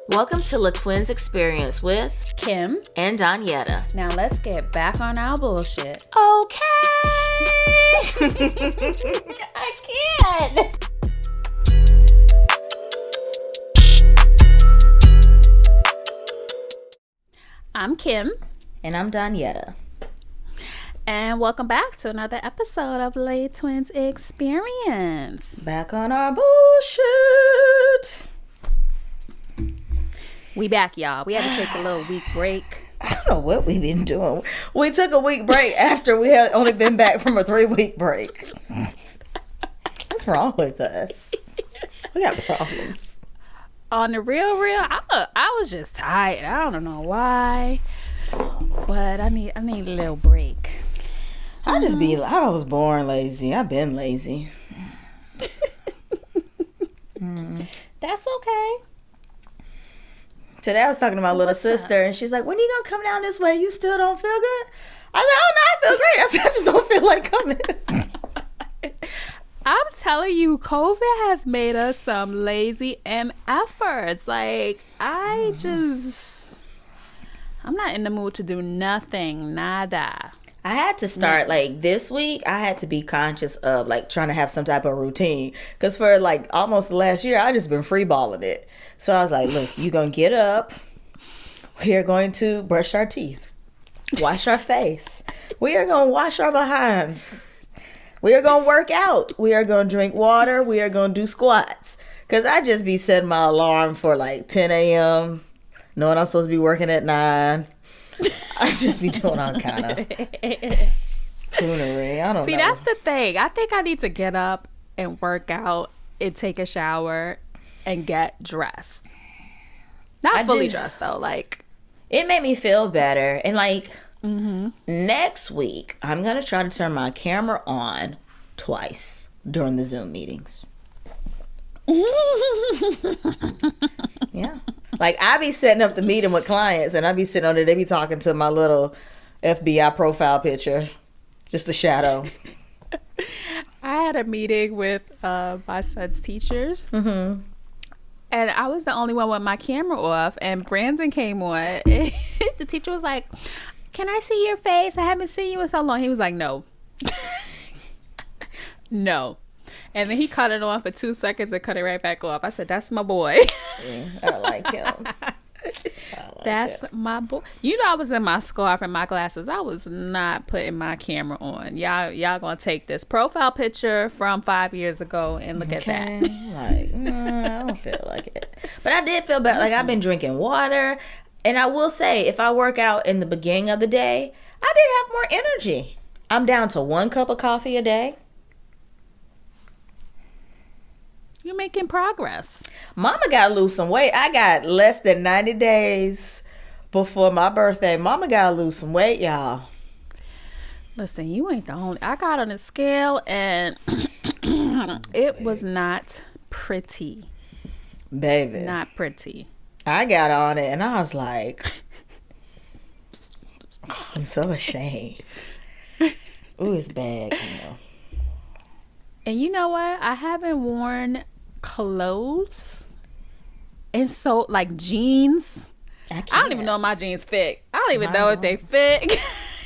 Welcome to La Twins Experience with Kim and Donyetta. Now let's get back on our bullshit. Okay. I can't. I'm Kim. And I'm Donyetta. And welcome back to another episode of La Twins Experience. Back on our bullshit. We back, y'all. We had to take a little week break. I don't know what we've been doing. We took a week break after we had only been back from a 3-week break. What's wrong with us? We got problems. On the real, I was just tired. I don't know why, but I need a little break. I was born lazy. I've been lazy. That's okay. Today I was talking to my little sister, and she's like, when are you going to come down this way? You still don't feel good? I was like, oh, no, I feel great. I said, I just don't feel like coming. I'm telling you, COVID has made us some lazy MFers. Like, I'm not in the mood to do nothing, nada. I had to start, this week, I had to be conscious of, trying to have some type of routine. Because for, almost the last year, I just been freeballing it. So I was like, look, you're going to get up. We are going to brush our teeth. Wash our face. We are going to wash our behinds. We are going to work out. We are going to drink water. We are going to do squats. Because I just be setting my alarm for 10 a.m. knowing I'm supposed to be working at 9. I just be doing all kind of coonery. I don't know. See, that's the thing. I think I need to get up and work out and take a shower and get dressed. Not fully dressed, though. It made me feel better. And, next week, I'm going to try to turn my camera on twice during the Zoom meetings. Yeah. I be setting up the meeting with clients, and I be sitting on there. They be talking to my little FBI profile picture. Just the shadow. I had a meeting with my son's teachers. Mm-hmm. And I was the only one with my camera off, and Brandon came on. The teacher was like, can I see your face? I haven't seen you in so long. He was like, no. No. And then he cut it on for 2 seconds and cut it right back off. I said, that's my boy. Yeah, I like him. That's my boy. You know, I was in my scarf and my glasses. I was not putting my camera on. Y'all gonna take this profile picture from 5 years ago and look at that. I don't feel like it. But I did feel better. I've been drinking water. And I will say, if I work out in the beginning of the day, I did have more energy. I'm down to 1 cup of coffee a day. You're making progress. Mama got to lose some weight. I got less than 90 days before my birthday. Mama got to lose some weight, y'all. Listen, you ain't the only. I got on a scale and it was not pretty. Baby. Not pretty. I got on it and I was like, I'm so ashamed. Ooh, it's bad, And you know what? I haven't worn clothes and so jeans. I don't even know if my jeans fit. I don't even know if they fit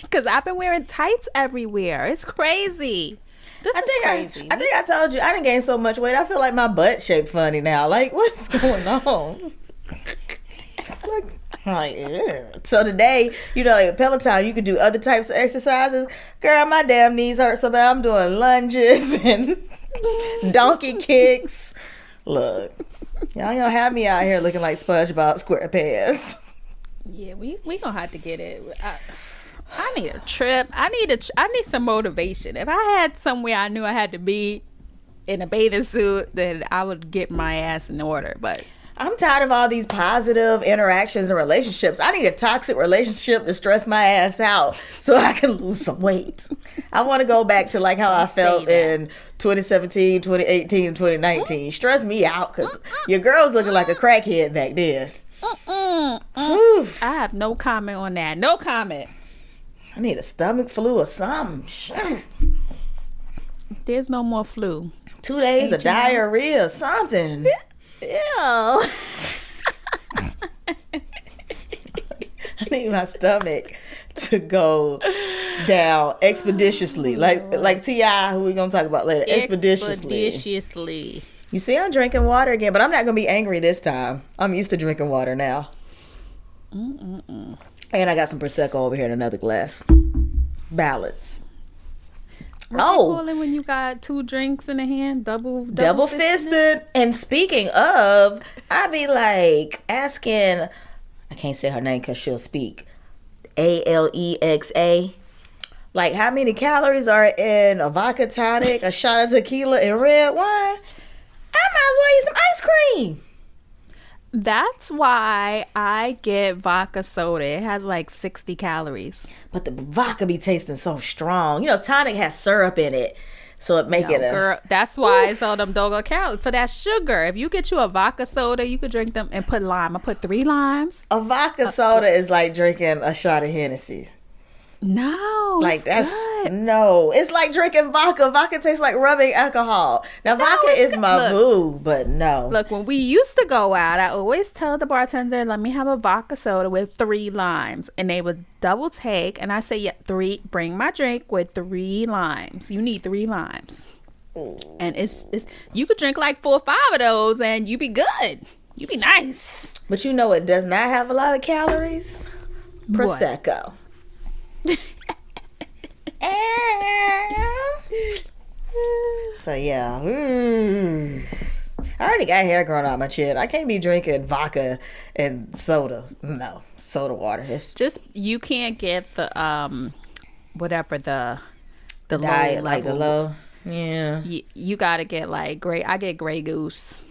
because I've been wearing tights everywhere. It's crazy. This is crazy. I think I told you I done gained so much weight. I feel like my butt shaped funny now. What's going on? So today, Peloton, you can do other types of exercises. Girl, my damn knees hurt so bad. I'm doing lunges and donkey kicks. Look, y'all don't have me out here looking like SpongeBob SquarePants. Yeah, we gonna have to get it. I need a trip. I need some motivation. If I had somewhere I knew I had to be in a bathing suit, then I would get my ass in order. But I'm tired of all these positive interactions and relationships. I need a toxic relationship to stress my ass out so I can lose some weight. I want to go back to how I felt in 2017, 2018, and 2019. Stress me out because your girl was looking like a crackhead back then. I have no comment on that. No comment. I need a stomach flu or something. There's no more flu. 2 days of diarrhea or something. Ew. need my stomach to go down expeditiously. Like T.I., who we're going to talk about later. Expeditiously. You see, I'm drinking water again, but I'm not going to be angry this time. I'm used to drinking water now. And I got some Prosecco over here in another glass. Balance. What you call it when you got 2 drinks in the hand? Double fisted. And speaking of, I be like asking, I can't say her name because she'll speak. Alexa. Like, how many calories are in a vodka tonic, a shot of tequila, and red wine? I might as well eat some ice cream. That's why I get vodka soda. It has like 60 calories. But the vodka be tasting so strong. You know, tonic has syrup in it. So it make it a... Girl, that's why it's all them doggone calories. For that sugar. If you get you a vodka soda, you could drink them and put lime. I put 3 limes. A vodka soda is like drinking a shot of Hennessy. No, like that's good. No, it's like drinking vodka. Vodka tastes like rubbing alcohol. Now vodka is my boo, but no. Look, when we used to go out, I always tell the bartender, "Let me have a vodka soda with 3 limes," and they would double take. And I say, "Yeah, 3. Bring my drink with 3 limes. You need 3 limes." And it's you could drink like 4 or 5 of those, and you be good. You be nice. But you know, it does not have a lot of calories. Prosecco. So yeah, I already got hair growing out my chin. I can't be drinking vodka and soda. No, soda water. It's just you can't get the whatever the diet, low like level. the low. Yeah, you gotta get like I get Grey Goose.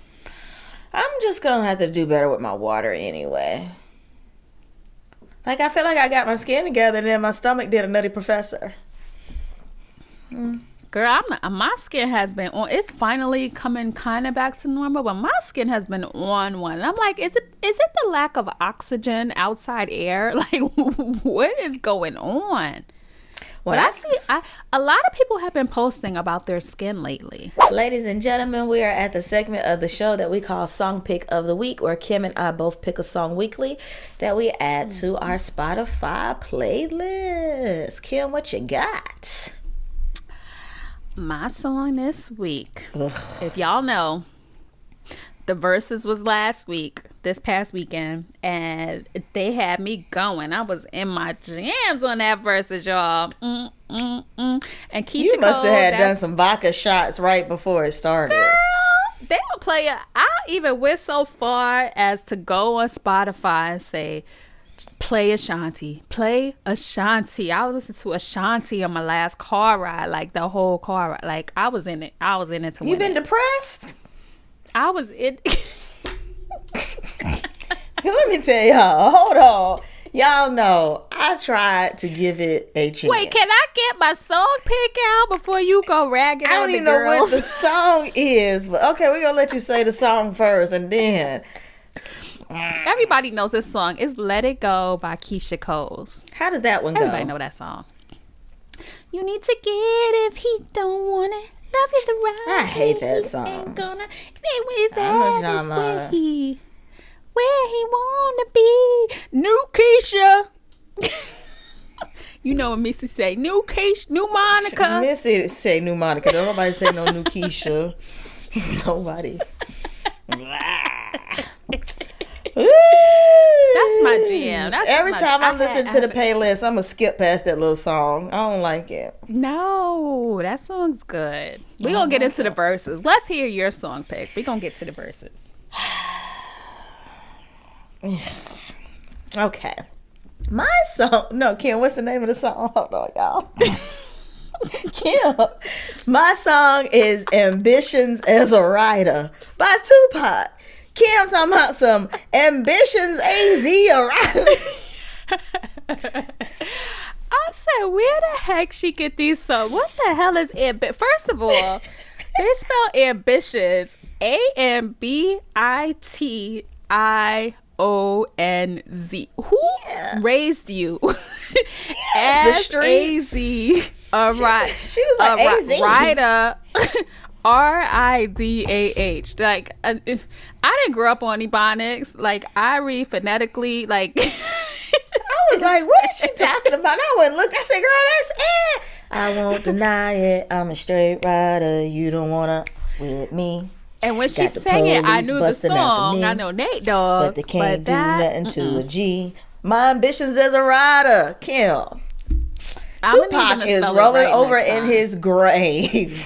I'm just gonna have to do better with my water anyway. Like, I feel like I got my skin together and then my stomach did a Nutty Professor. Girl, my skin has been on. It's finally coming kind of back to normal, but my skin has been on one. And I'm like, is it the lack of oxygen, outside air? Like, what is going on? But I see a lot of people have been posting about their skin lately. Ladies and gentlemen, we are at the segment of the show that we call Song Pick of the Week, where Kim and I both pick a song weekly that we add to our Spotify playlist. Kim, what you got? My song this week, if y'all know, the Verzuz was this past weekend, and they had me going. I was in my jams on that Verzuz, y'all. And Keyshia, you must have done some vodka shots right before it started. Girl, they would play it. I even went so far as to go on Spotify and say, play Ashanti. Play Ashanti. I was listening to Ashanti on my last car ride, like the whole car ride. Like, I was in it to win it. You been depressed? I was in... Let me tell y'all. Hold on. Y'all know I tried to give it a chance. Wait, can I get my song pick out before you go ragging on the girls? I don't even know what the song is, but okay, we're gonna let you say the song first, and then everybody knows this song. It's "Let It Go" by Keyshia Coles. How does that one go? Everybody know that song. You need to get if he don't want it. Love you the right. I hate that song. Where he wanna be. New Keyshia. You know what Missy say? New Keyshia, new Monica. Missy say new Monica. Don't nobody say no new Keyshia. Nobody. That's my jam. Every time I listen to the playlist, I'm gonna skip past that little song. I don't like it. No, that song's good. We're gonna get into the verses. Let's hear your song pick. We're gonna get to the verses. Okay. My song. No, Kim, what's the name of the song? Hold on, y'all. Kim. My song is Ambitions as a Writer by Tupac. Kim talking about some Ambitions AZ a writer. I said, where the heck she get these songs? What the hell is First of all, they spell ambitions AMBITIONZ. Who raised you as AZ a right? She was like AZ writer. RIDAH. Like, I didn't grow up on Ebonics. Like, I read phonetically. Like, I was like, what is she talking about? And I went and looked. I said, girl, that's it. I won't deny it. I'm a straight rider. You don't want to with me. And when she sang it, I knew the song. I know Nate Dogg. But they can't do nothing to a G. My ambitions as a rider. Kim. Tupac is rolling over in his grave.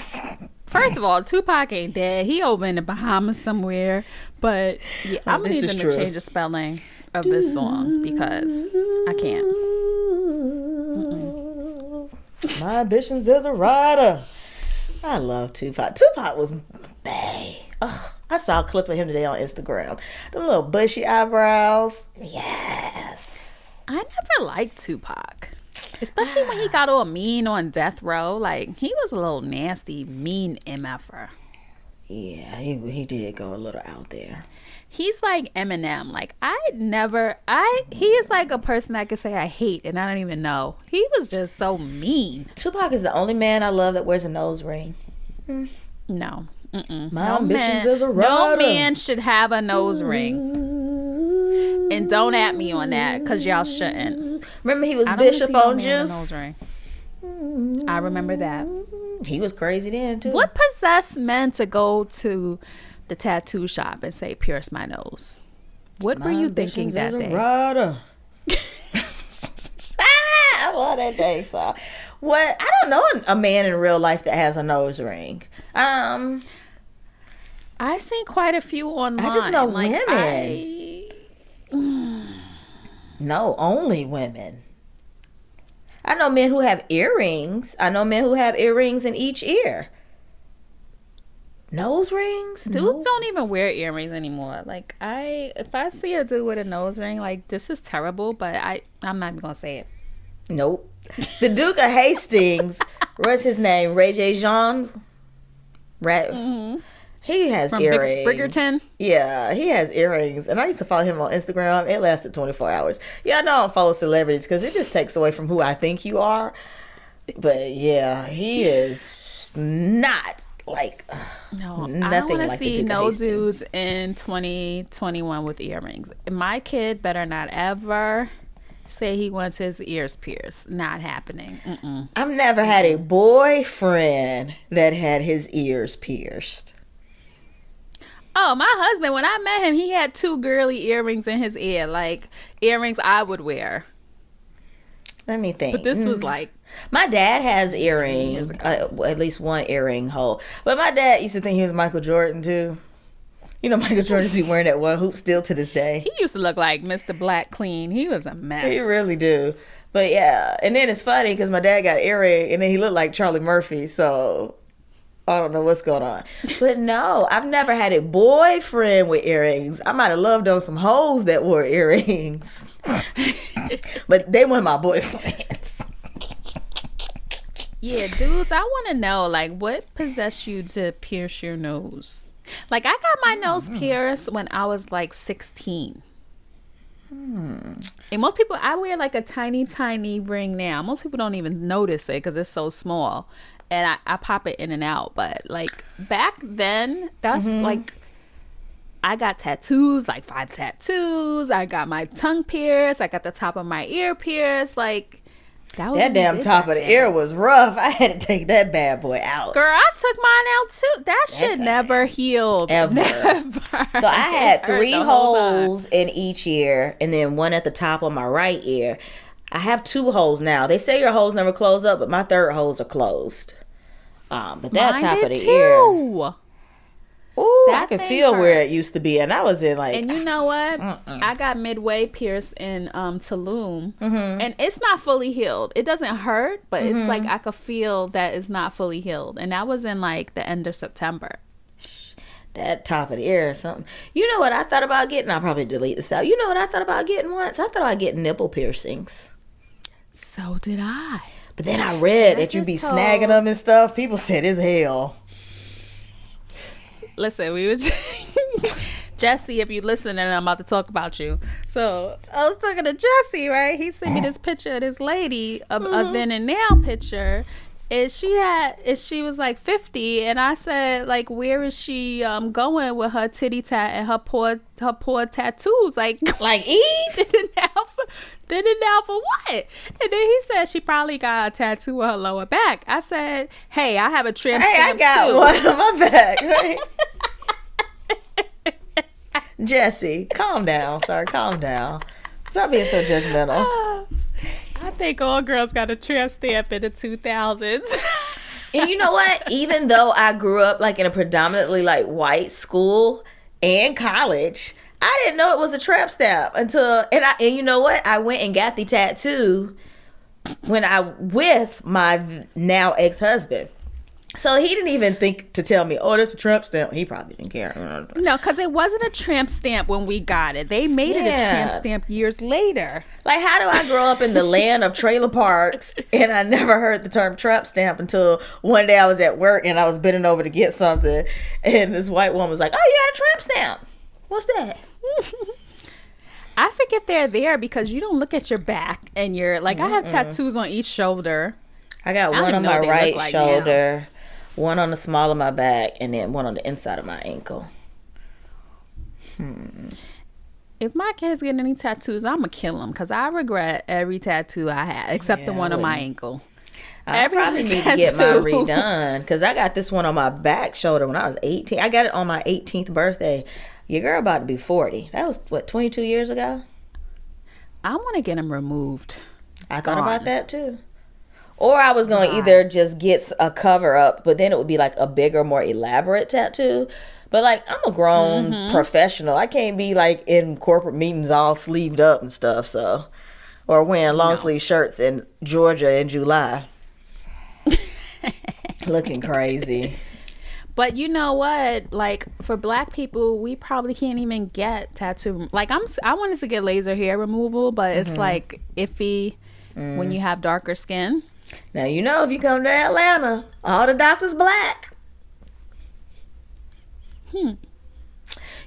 First of all, Tupac ain't dead. He over in the Bahamas somewhere. But yeah, I'm going to need them to change the spelling of this song because I can't. My ambitions as a rider. I love Tupac. Tupac was bae. Oh, I saw a clip of him today on Instagram. Them little bushy eyebrows. Yes. I never liked Tupac. Especially when he got all mean on death row. Like, he was a little nasty, mean MFer. Yeah, he did go a little out there. He's like Eminem. Like, he is like a person I could say I hate and I don't even know. He was just so mean. Tupac is the only man I love that wears a nose ring. No. My ambitions as a rider. No man should have a nose ring. And don't at me on that, because y'all shouldn't. Remember he was Bishop on Juice? Nose ring. I remember that. He was crazy then, too. What possessed men to go to the tattoo shop and say, pierce my nose? What were you thinking that day? Rider. I love that day song. What? I don't know a man in real life that has a nose ring. I've seen quite a few online. I just know women. No, only women. I know men who have earrings. I know men who have earrings in each ear. Nose rings? Dudes don't even wear earrings anymore. Like, if I see a dude with a nose ring, like, this is terrible, but I'm not even gonna say it. Nope. The Duke of Hastings, what's his name? Ray J. Jean? Right. He has from earrings. Bridgerton? Yeah, he has earrings. And I used to follow him on Instagram. It lasted 24 hours. Yeah, I know I don't follow celebrities because it just takes away from who I think you are. But yeah, he is not like nothing. I don't want to like see no dudes in 2021 with earrings. My kid better not ever say he wants his ears pierced. Not happening. I've never had a boyfriend that had his ears pierced. Oh, my husband, when I met him, he had 2 girly earrings in his ear. Like, earrings I would wear. Let me think. But this was like... My dad has earrings. At least one earring hole. But my dad used to think he was Michael Jordan, too. You know, Michael Jordan used to be wearing that one hoop still to this day. He used to look like Mr. Black Clean. He was a mess. He really do. But yeah. And then it's funny because my dad got an earring and then he looked like Charlie Murphy. So... I don't know what's going on. But no, I've never had a boyfriend with earrings. I might have loved on some hoes that wore earrings. But they weren't my boyfriends. Yeah, dudes, I want to know, like, what possessed you to pierce your nose? Like, I got my nose pierced when I was, like, 16. And most people, I wear, like, a tiny, tiny ring now. Most people don't even notice it because it's so small. And I pop it in and out. But, like, back then, that's, like, I got tattoos, like 5 tattoos. I got my tongue pierced. I got the top of my ear pierced. Like, that damn top of the ear was rough. I had to take that bad boy out. Girl, I took mine out, too. That shit never healed. Ever. Never. So I had 3 holes in each ear and then one at the top of my right ear. I have 2 holes now. They say your holes never close up, but my 3rd holes are closed. But that Mine top of the too. ear. Ooh, I can feel hurt. where it used to be. And I was in like... And you know what? I got midway pierced in Tulum. And it's not fully healed. It doesn't hurt, but it's like I could feel that it's not fully healed. And that was in like the end of September. That top of the ear or something. You know what I thought about getting? I'll probably delete this out. You know what I thought about getting once? I thought about getting nipple piercings. So did I. But then I read that you be snagging them and stuff. People said it's hell. Listen, we were Jesse, if you listen, and I'm about to talk about you. So I was talking to Jesse, right? He sent me this picture of this lady, a then and now picture. And she was like 50, and I said, like, where is she going with her titty tat and her poor tattoos? Like Eve? Then and now for what? And then he said she probably got a tattoo on her lower back. I said, hey, I have a tramp stamp too. I got one on my back, right? Jesse, calm down, sir. Calm down. Stop being so judgmental. I think all girls got a tramp stamp in the 2000s. And you know what? Even though I grew up like in a predominantly like white school and college, I didn't know it was a tramp stamp until and you know what? I went and got the tattoo with my now ex-husband. So he didn't even think to tell me, oh, that's a tramp stamp. He probably didn't care. No, because it wasn't a tramp stamp when we got it. They made it a tramp stamp years later. Like, how do I grow up in the land of trailer parks and I never heard the term tramp stamp until one day I was at work and I was bending over to get something and this white woman was like, oh, you got a tramp stamp. What's that? I think they're there because you don't look at your back and you're like, I have tattoos on each shoulder. I got one on my right shoulder. One on the small of my back, and then one on the inside of my ankle. If my kids get any tattoos, I'm going to kill them because I regret every tattoo I had, except the one on my ankle. I probably need to get mine redone because I got this one on my back shoulder when I was 18. I got it on my 18th birthday. Your girl about to be 40. That was, 22 years ago? I want to get them removed. I thought about that, too. Or I was going to either just get a cover up, but then it would be like a bigger, more elaborate tattoo. But like, I'm a grown professional. I can't be like in corporate meetings all sleeved up and stuff. So, or wearing long sleeve shirts in Georgia in July. Looking crazy. But you know what? Like for black people, we probably can't even get tattoo. Like I wanted to get laser hair removal, but it's like iffy when you have darker skin. Now, you know, if you come to Atlanta, all the doctors black. You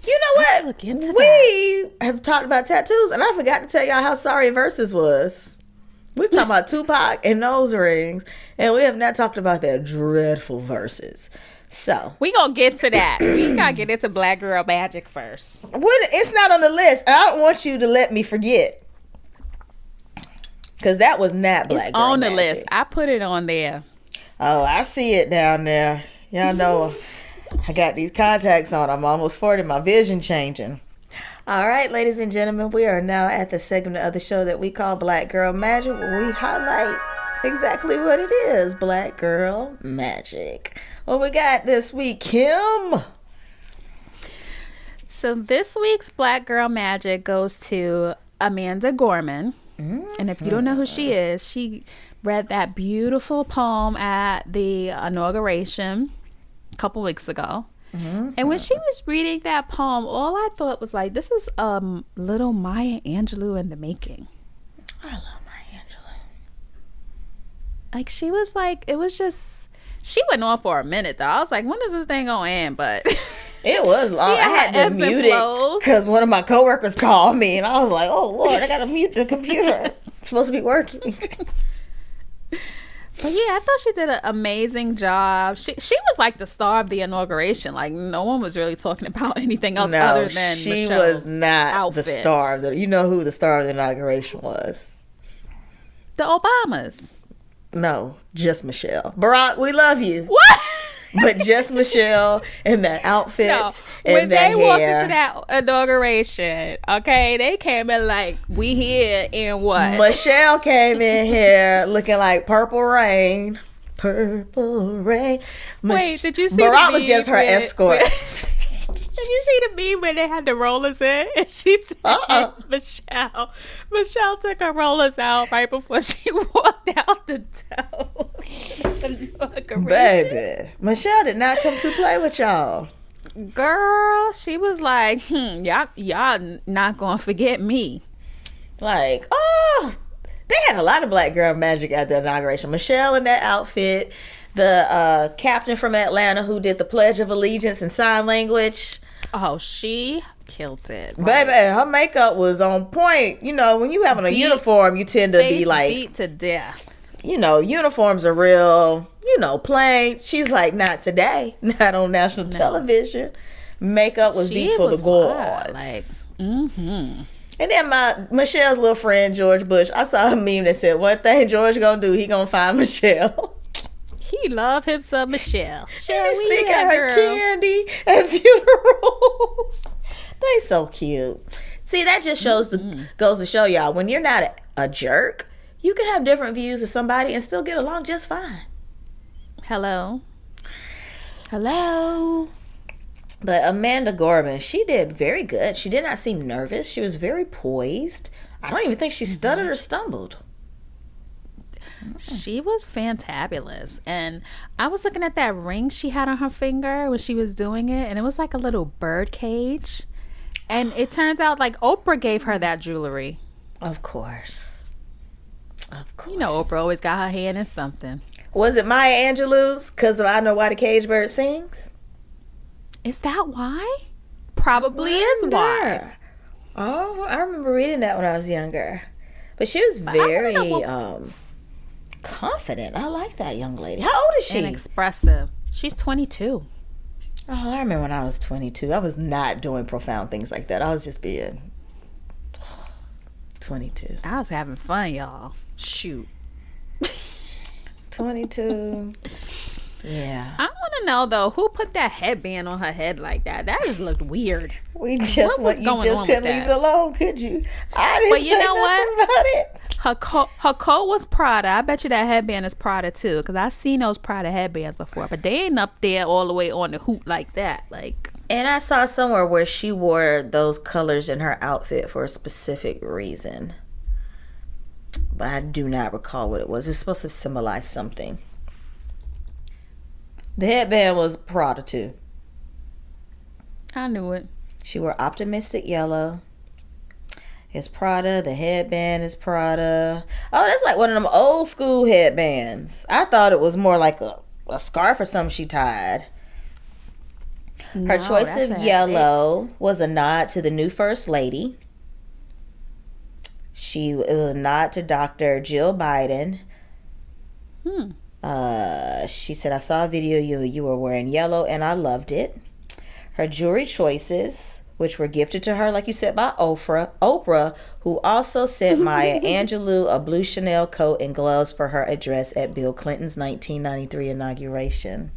know what? We have talked about tattoos, and I forgot to tell y'all how sorry Verzuz was. We're talking about Tupac and nose rings, and we have not talked about that dreadful Verzuz. So we gonna get to that. We gotta get into Black Girl Magic first. It's not on the list, and I don't want you to let me forget. Because that was not Black Girl on the Magic. list. I put it on there. Oh, I see it down there. Y'all know I got these contacts on. I'm almost 40. My vision changing. All right, ladies and gentlemen, we are now at the segment of the show that we call Black Girl Magic, where we highlight exactly what it is, Black Girl Magic. What we got this week, Kim? So this week's Black Girl Magic goes to Amanda Gorman. And if you don't know who she is, she read that beautiful poem at the inauguration a couple weeks ago. And when she was reading that poem, all I thought was like, this is little Maya Angelou in the making. I love Maya Angelou. Like she was like, it was just, she went on for a minute though. I was like, when is this thing gonna end? But it was long. I had to mute it because one of my coworkers called me, and I was like, "Oh Lord, I gotta mute the computer. It's supposed to be working." But yeah, I thought she did an amazing job. She was like the star of the inauguration. Like no one was really talking about anything else other than she Michelle's was not outfit. The star. You know who the star of the inauguration was? The Obamas. No, just Michelle. Barack, we love you. What? But just Michelle in that outfit and when that they walked hair. into that inauguration, okay, they came in like, we here in what? Michelle came in here looking like Purple Rain. Purple Rain. Wait, did you see Barack the was just her escort. Did you see the meme where they had the rollers in? And she said, Michelle took her rollers out right before she walked out the door. Baby, Michelle did not come to play with y'all. Girl, she was like, y'all not gonna forget me. Like, they had a lot of Black Girl Magic at the inauguration. Michelle in that outfit, the captain from Atlanta who did the Pledge of Allegiance in sign language. Oh, she killed it. Baby, her makeup was on point. You know, when you having a uniform, you tend to be like beat to death. You know, uniforms are real, plain. She's like, not today. Not on national television. Makeup was beat for the gods. And then Michelle's little friend, George Bush, I saw a meme that said, one thing George gonna do, he gonna find Michelle. He love him some Michelle. Shall we sneak her candy at funerals? They so cute. See, that just shows goes to show y'all, when you're not a jerk, you can have different views of somebody and still get along just fine. Hello. But Amanda Gorman, she did very good. She did not seem nervous. She was very poised. I don't even think she stuttered or stumbled. She was fantabulous. And I was looking at that ring she had on her finger when she was doing it, and it was like a little bird cage. And it turns out like Oprah gave her that jewelry. Of course. You know Oprah always got her hand in something. Was it Maya Angelou's? Because I Know Why the Cage Bird Sings? Is that why? Probably is why. Oh, I remember reading that when I was younger. But she was very confident. I like that young lady. How old is she? And expressive. She's 22. Oh, I remember when I was 22. I was not doing profound things like that. I was just being 22. I was having fun, y'all. Shoot. 22. Yeah. I want to know though, who put that headband on her head like that? That just looked weird. You just couldn't leave it alone, could you? I didn't. But you know what? About it. Her coat was Prada. I bet you that headband is Prada too, because I've seen those Prada headbands before, but they ain't up there all the way on the hoop like that. And I saw somewhere where she wore those colors in her outfit for a specific reason, but I do not recall what it was. It's supposed to symbolize something. The headband was Prada too. I knew it. She wore optimistic yellow. It's Prada. The headband is Prada. Oh, that's like one of them old school headbands. I thought it was more like a scarf or something she tied. Her choice of yellow was a nod to the new First Lady. It was a nod to Dr. Jill Biden. She said, I saw a video you were wearing yellow and I loved it. Her jewelry choices, which were gifted to her, like you said, by Oprah, who also sent Maya Angelou a blue Chanel coat and gloves for her address at Bill Clinton's 1993 inauguration.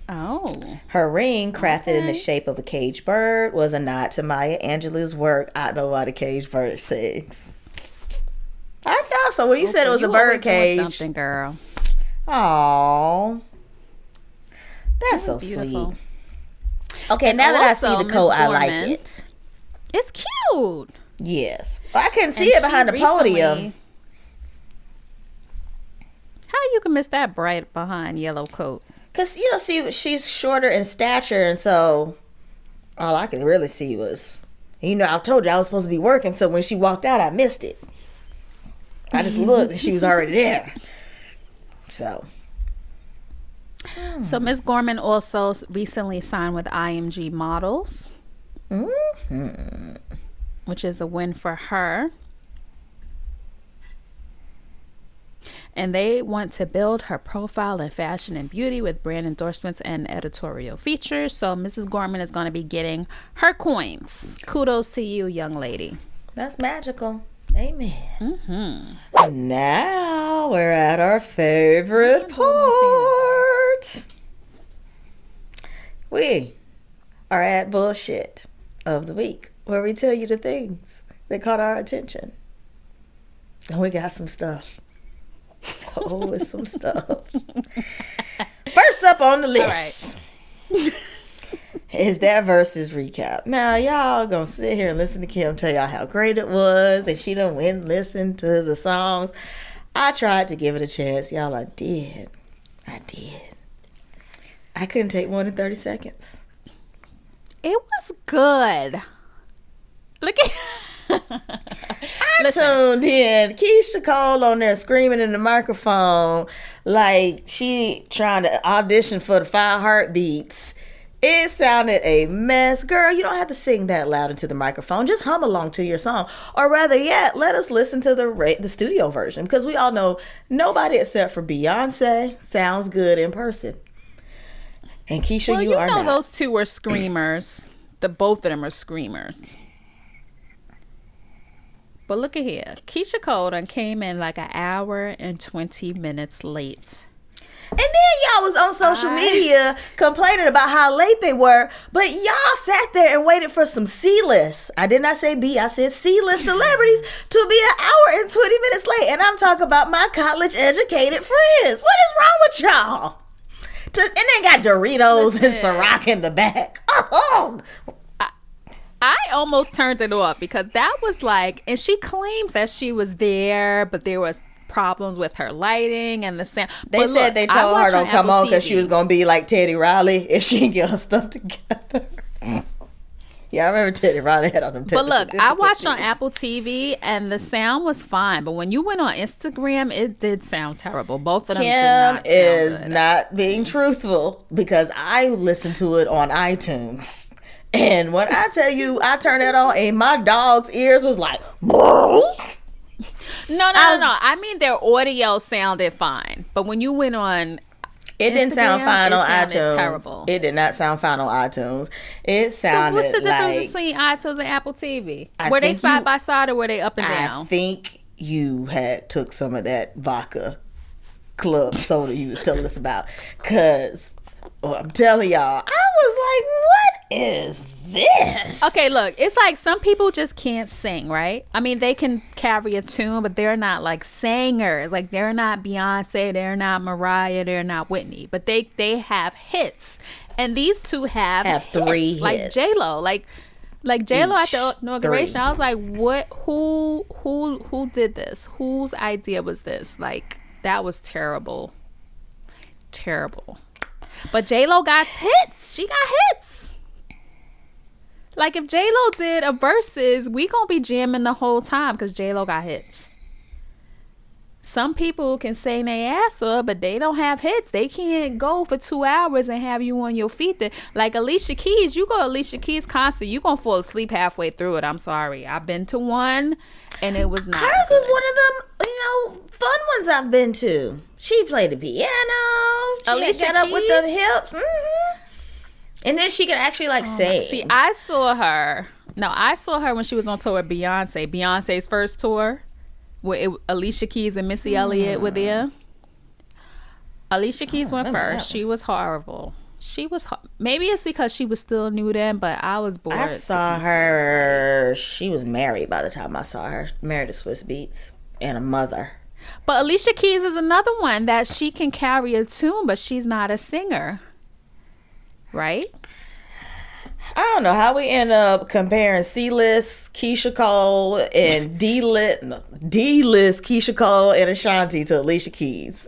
Oh. Her ring, crafted in the shape of a caged bird, was a nod to Maya Angelou's work, I Know Why the Caged Bird Sings. I thought so. When you said it was a bird cage. Something, girl. Aww. That's so beautiful. Sweet. Okay, now that I see the coat, I like it. It's cute. Yes. I couldn't see it behind the podium. How you can miss that bright behind yellow coat? Because, she's shorter in stature, and so all I could really see was, I told you I was supposed to be working, so when she walked out, I missed it. I just looked, and she was already there. So Ms. Gorman also recently signed with IMG Models, which is a win for her. And they want to build her profile in fashion and beauty with brand endorsements and editorial features. So Mrs. Gorman is going to be getting her coins. Kudos to you, young lady. That's magical. Amen. Now we're at our favorite part. We are at bullshit of the week, where we tell you the things that caught our attention. And we got some stuff. Oh, it's some stuff. First up on the list is that Verzuz recap. Now, y'all gonna sit here and listen to Kim tell y'all how great it was, and she done went and listened to the songs. I tried to give it a chance. Y'all, I did. I couldn't take more than 30 seconds. It was good. Look at I tuned in. Keyshia Cole on there screaming in the microphone like she trying to audition for the 5 Heartbeats. It sounded a mess. Girl, you don't have to sing that loud into the microphone. Just hum along to your song. Or rather yet, let us listen to the studio version, because we all know nobody except for Beyonce sounds good in person. And Keyshia, you are not. Those two were screamers. Both of them are screamers. But look at here. Keyshia Cole done came in like an hour and 20 minutes late. And then y'all was on social media complaining about how late they were, but y'all sat there and waited for some C-list. I did not say B, I said C-list celebrities to be an hour and 20 minutes late. And I'm talking about my college-educated friends. What is wrong with y'all? And they got Doritos and Ciroc in the back. Oh, I almost turned it off because that was like, and she claims that she was there, but there was problems with her lighting and the sound. They said they told her don't come on because she was going to be like Teddy Riley if she didn't get her stuff together. Yeah, I remember Teddy Riley had on them. But look, I watched on Apple TV and the sound was fine. But when you went on Instagram, it did sound terrible. Both of them did not sound good. Not being truthful because I listened to it on iTunes. And when I tell you, I turned it on and my dog's ears was like, No. I mean, their audio sounded fine. But when you went on it didn't sound fine on iTunes. Terrible. It did not sound fine on iTunes. It sounded. So what's the difference between iTunes and Apple TV? Were they side by side or were they up and down? I think you had took some of that vodka club soda you was telling us about. Cause I'm telling y'all, I was like, what is this? Okay, look, it's like some people just can't sing, right? I mean, they can carry a tune, but they're not like singers. Like they're not Beyonce, they're not Mariah, they're not Whitney, but they have hits. And these two have 3 hits. Like J-Lo, like J-Lo at the inauguration. 3. I was like, what? Who did this? Whose idea was this? Like that was terrible. But J-Lo got hits. She got hits. Like if J-Lo did a Verzuz, we gonna be jamming the whole time because J-Lo got hits. Some people can sing their ass up, but they don't have hits. They can't go for 2 hours and have you on your feet. Like Alicia Keys, you go to Alicia Keys concert, you gonna fall asleep halfway through it. I'm sorry. I've been to one, and it was not. Hers good. was one of them, fun ones I've been to. She played the piano. Alicia got up with them hips. Mm-hmm. And then she could actually sing. See, I saw her when she was on tour with Beyonce. Beyonce's first tour, where Alicia Keys and Missy Elliott were there. Alicia Keys went first. She was horrible. Maybe it's because she was still new then, but I was bored. I saw her. She was married by the time I saw her. Married to Swiss Beats and a mother. But Alicia Keys is another one that she can carry a tune, but she's not a singer. Right? I don't know how we end up comparing C-list Keyshia Cole and D-list Keyshia Cole and Ashanti to Alicia Keys.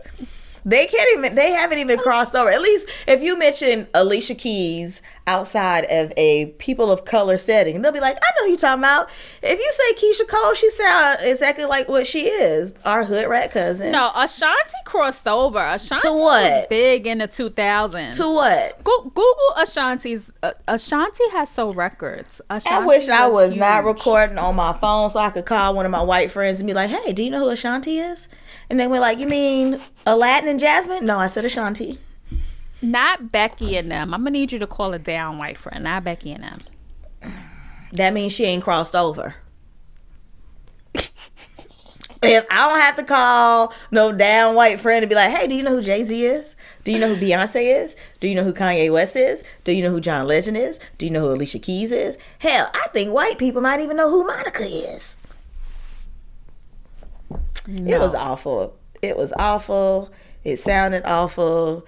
They haven't even crossed over. At least if you mention Alicia Keys outside of a people of color setting, they'll be like, I know who you're talking about. If you say Keyshia Cole, she sounds exactly like what she is, our hood rat cousin. No, Ashanti crossed over. Ashanti to what? Was big in the 2000s. To what? Google Ashanti's. Ashanti has sold records. Ashanti I wish I was huge. not recording on my phone so I could call one of my white friends and be like, hey, do you know who Ashanti is? And they were like, you mean Aladdin and Jasmine? No, I said Ashanti. Not Becky and them. I'm going to need you to call it down, white friend. Not Becky and them. That means she ain't crossed over. If I don't have to call no down white friend and be like, hey, do you know who Jay-Z is? Do you know who Beyonce is? Do you know who Kanye West is? Do you know who John Legend is? Do you know who Alicia Keys is? Hell, I think white people might even know who Monica is. No. It was awful. It sounded awful.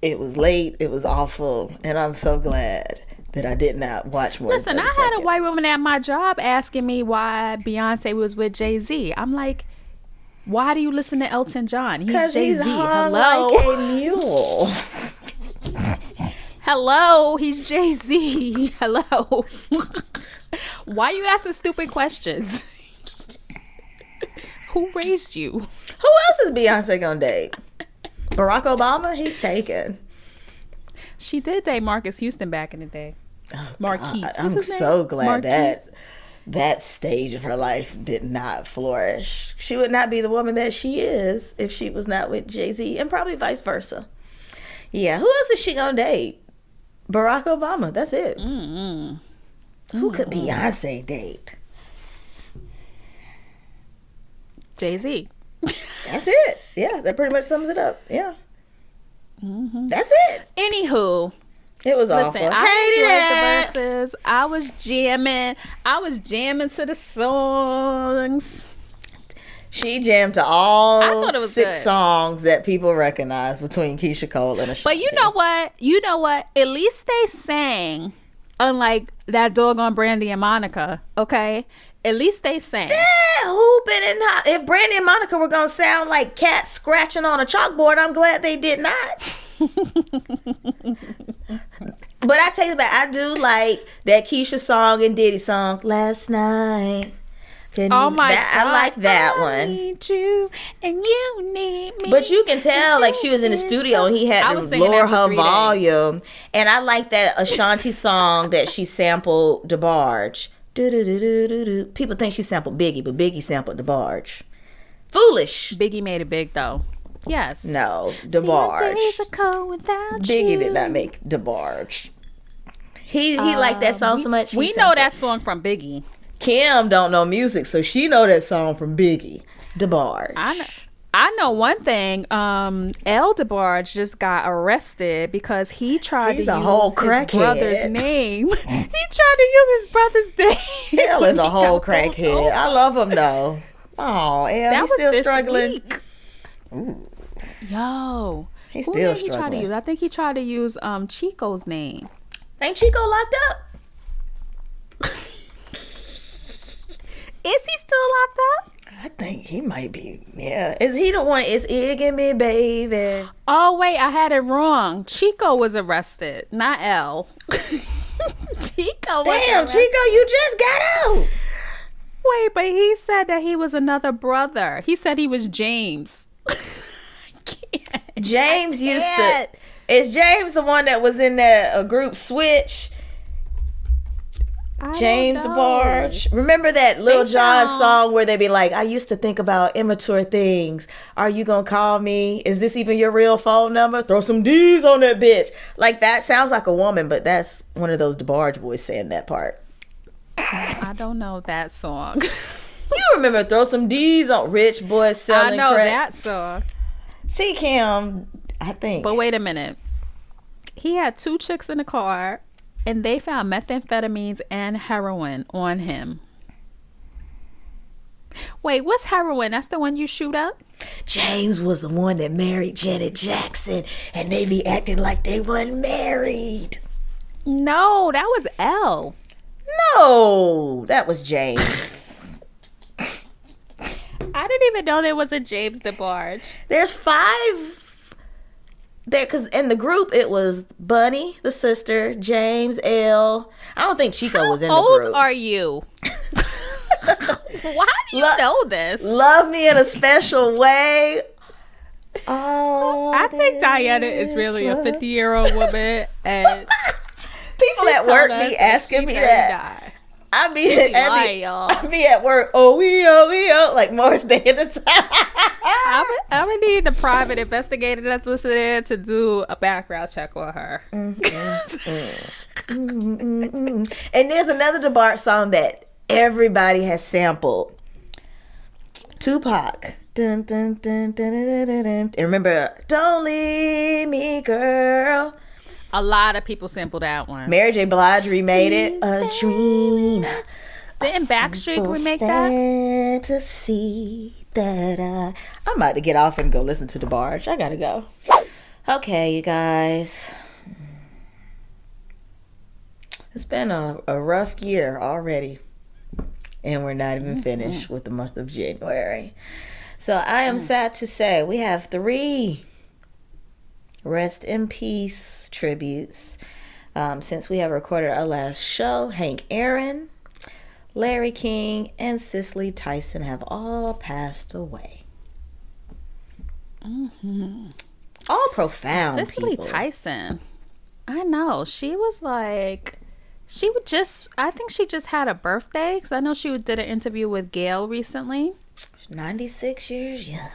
It was late. It was awful. And I'm so glad that I did not watch more. Listen, I had a white woman at my job asking me why Beyonce was with Jay-Z. I'm like, why do you listen to Elton John? He's Jay-Z. Hello. Like a mule. Hello, he's Jay-Z. Hello. Why are you asking stupid questions? Who raised you? Who else is Beyonce gonna date? Barack Obama? He's taken. She did date Marcus Houston back in the day. Oh, Marquise. I'm so glad that stage of her life did not flourish. She would not be the woman that she is if she was not with Jay-Z, and probably vice versa. Yeah, who else is she gonna date? Barack Obama. That's it. Who could Beyonce date? Jay-Z. That's it. Yeah, that pretty much sums it up. Yeah. Mm-hmm. That's it. Anywho. It was awful. I enjoyed the Verzuz. I was jamming to the songs. She jammed to all I thought it was 6 good. songs that people recognize between Keyshia Cole and Ashanti. But you know what? At least they sang, unlike that doggone Brandy and Monica, okay? At least they sang. Yeah, hooping and if Brandy and Monica were going to sound like cats scratching on a chalkboard, I'm glad they did not. But I tell you what, I do like that Keyshia song and Diddy song, Last Night. Oh my God. I like that one. I need you and you need me. But you can tell, like, she was in the studio and he had to lower her volume. And I like that Ashanti song that she sampled DeBarge. People think she sampled Biggie, but Biggie sampled DeBarge. Foolish. Biggie made it big, though. Yes. No, DeBarge. Biggie did not make DeBarge. He liked that song so much. We know that song from Biggie. Kim don't know music, so she know that song from Biggie. DeBarge. I know one thing. L. DeBarge just got arrested because he tried to use his brother's name. He tried to use his brother's name. L is a whole crackhead. I love him though. Oh, L, he's still struggling. Ooh. Yo, he's still struggling. He tried to use? I think he tried to use Chico's name. Ain't Chico locked up? Is he still locked up? I think he might be. Yeah. Is he the one? Is Iggy me, baby? Oh, wait. I had it wrong. Chico was arrested, not L. Chico was Damn, arrested. Chico, you just got out. Wait, but he said that he was another brother. He said he was James. James used to... Is James the one that was in that group Switch? James DeBarge. Remember that Lil Jon song where they be like, I used to think about immature things. Are you gonna call me? Is this even your real phone number? Throw some D's on that bitch. Like, that sounds like a woman, but that's one of those DeBarge boys saying that part. I don't know that song. You remember Throw Some D's on Rich Boys Selling Crack? I know crack. that song. See, Kim, I think. But wait a minute. He had 2 chicks in the car. And they found methamphetamines and heroin on him. Wait, what's heroin? That's the one you shoot up? James was the one that married Janet Jackson, and they be acting like they wasn't married. No, that was L. No, that was James. I didn't even know there was a James DeBarge. There's 5... There, because in the group it was Bunny, the sister, James, L. I don't think Chico was in the group. How old are you? Why do you know this? Love me in a special way. Oh, I think Donyetta is really a 50-year-old woman, and people at work be asking me that. I be at work. Oh, like Morris Day at the time. I'm gonna need the private investigator that's listening to do a background check on her. And there's another DeBarge song that everybody has sampled. Tupac. Dun, dun, dun, dun, dun, dun, dun. And remember, Don't Leave Me, Girl. A lot of people sampled that one. Mary J. Blige remade it. A dream. Didn't Backstreet remake that? Fantasy that I'm about to get off and go listen to DeBarge. I gotta go. Okay, you guys. It's been a rough year already. And we're not even finished with the month of January. So I am sad to say we have 3 rest in peace tributes. Since we have recorded our last show, Hank Aaron, Larry King, and Cicely Tyson have all passed away. Mm-hmm. All profound Cicely people. Tyson. I know. She was like... I think she just had a birthday. Because I know she did an interview with Gail recently. 96 years young.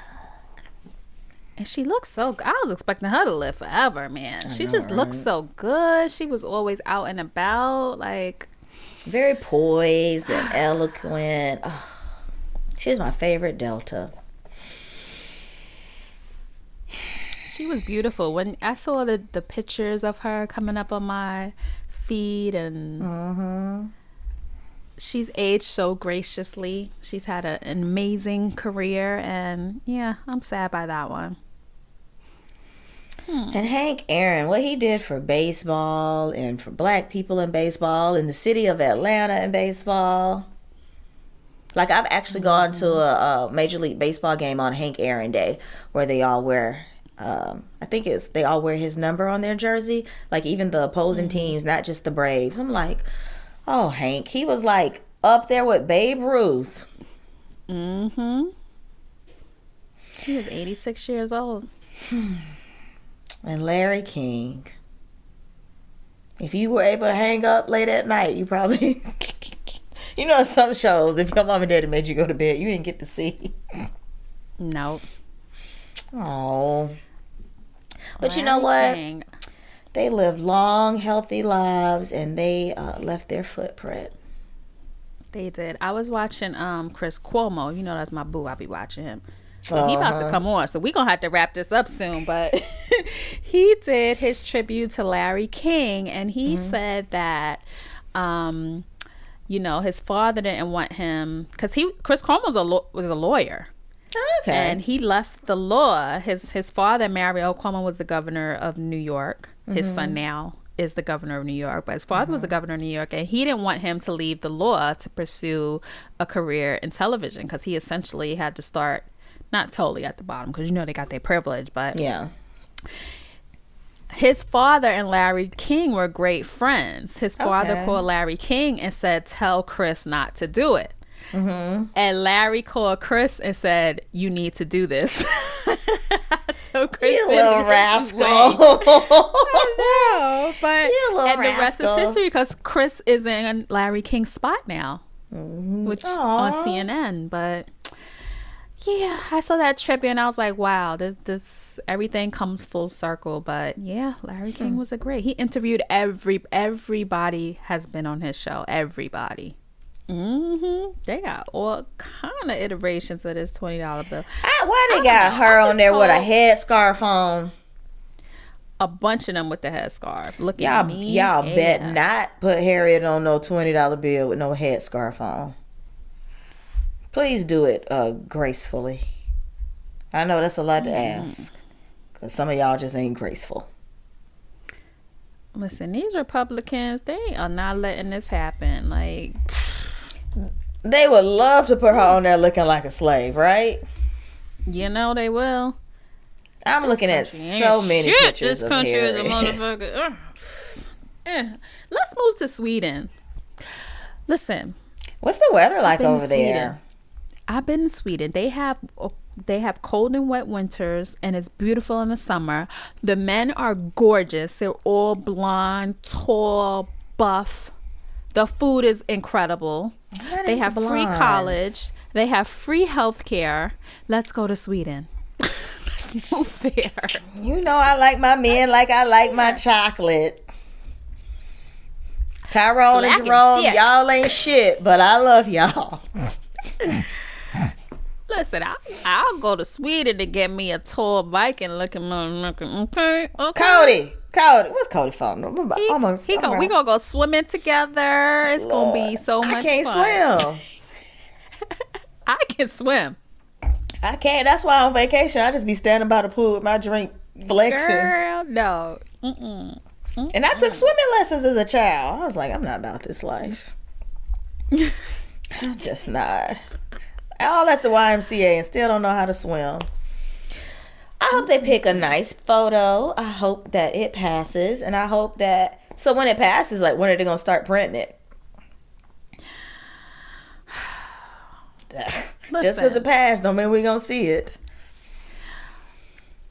And she looks so good. I was expecting her to live forever, man. She just looks so good. She was always out and about. Like... Very poised and eloquent. Oh, She's my favorite Delta. She was beautiful. When I saw the pictures of her coming up on my feed, and she's aged so graciously. She's had an amazing career, and yeah, I'm sad by that one. And Hank Aaron, what he did for baseball and for black people in baseball in the city of Atlanta in baseball. Like, I've actually gone to a Major League Baseball game on Hank Aaron Day where they all wear, they all wear his number on their jersey. Like, even the opposing teams, not just the Braves. I'm like, oh, Hank, he was like up there with Babe Ruth. Mm-hmm. He was 86 years old. And Larry King. If you were able to hang up late at night, you probably... You know, some shows, if your mom and daddy made you go to bed, you didn't get to see. Nope. Oh. But Larry you know what? King. They lived long, healthy lives, and they left their footprint. They did. I was watching Chris Cuomo. You know, that's my boo. I be watching him. So he about to come on. So we going to have to wrap this up soon. But he did his tribute to Larry King. And he said that, you know, his father didn't want him. Because Chris Cuomo was a lawyer. Okay. And he left the law. His father, Mario Cuomo, was the governor of New York. His son now is the governor of New York. But his father was the governor of New York. And he didn't want him to leave the law to pursue a career in television. Because he essentially had to start... Not totally at the bottom, because you know they got their privilege, but yeah, his father and Larry King were great friends. His father called Larry King and said, "Tell Chris not to do it." And Larry called Chris and said, "You need to do this." So Chris, you little rascal. I know, but and the rest is history, because Chris is in Larry King's spot now, which on CNN, but. Yeah, I saw that tribute and I was like, wow, this everything comes full circle. But yeah, Larry King was a great. He interviewed everybody has been on his show. Everybody. They got all kind of iterations of this $20 bill. Why they got her on there with a headscarf on? A bunch of them with the headscarf. Look y'all, at me. Y'all bet not put Harriet on no $20 bill with no headscarf on. Please do it gracefully. I know that's a lot to ask. Because some of y'all just ain't graceful. Listen, these Republicans, they are not letting this happen. Like, they would love to put her on there looking like a slave, right? You know they will. I'm looking at so many pictures of Harriet. This country is a motherfucker. Let's move to Sweden. Listen. What's the weather like over there? I've been in Sweden. They have cold and wet winters, and it's beautiful in the summer. The men are gorgeous. They're all blonde, tall, buff. The food is incredible. They have free college. They have free health care. Let's go to Sweden. Let's move there. You know I like my men like I like my chocolate. Tyrone and Jerome, y'all ain't shit, but I love y'all. Listen, I'll go to Sweden to get me a tall Viking looking motherfucker. Okay. Cody, what's Cody phone? We gonna go swimming together. It's gonna be so much fun. I can't swim. I can swim. I can't. That's why on vacation I just be standing by the pool with my drink flexing. Girl, no. And I took swimming lessons as a child. I was like, I'm not about this life. I'm just not. All at the YMCA and still don't know how to swim. I hope they pick a nice photo. I hope that it passes. And I hope that... So when it passes, like, when are they going to start printing it? Just because it passed don't mean we're going to see it.